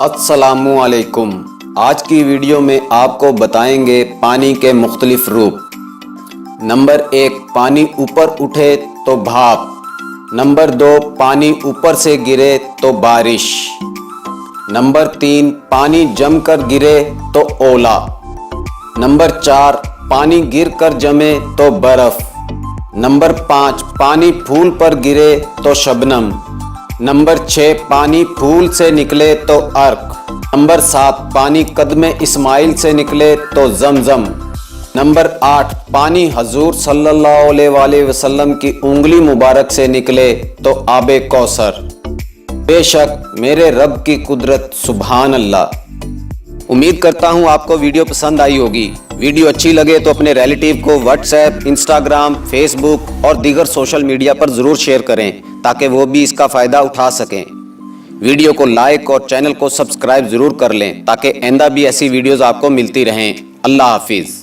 अस्सलामु अलैकुम। आज की वीडियो में आपको बताएंगे पानी के मुख्तलिफ रूप। नंबर 1, पानी ऊपर उठे तो भाप। नंबर 2, पानी ऊपर से गिरे तो बारिश। नंबर 3, पानी जम कर गिरे तो ओला। नंबर 4, पानी गिर कर जमे तो बर्फ। नंबर 5, पानी फूल पर गिरे तो शबनम। नंबर 6, पानी फूल से निकले तो अर्क। नंबर 7, पानी कदमे इस्माइल से निकले तो जमजम। नंबर 8, पानी हजूर सल्लल्लाहु अलैहि वसल्लम की उंगली मुबारक से निकले तो आबे कौसर। बेशक मेरे रब की कुदरत, सुभान अल्लाह। उम्मीद करता हूँ आपको वीडियो पसंद आई होगी। वीडियो अच्छी लगे तो अपने रिलेटिव को व्हाट्सएप, इंस्टाग्राम, फेसबुक और दीगर सोशल मीडिया पर ज़रूर शेयर करें ताकि वो भी इसका फ़ायदा उठा सकें। वीडियो को लाइक और चैनल को सब्सक्राइब ज़रूर कर लें ताकि आइंदा भी ऐसी वीडियोज़ आपको मिलती रहें। अल्लाह हाफिज़।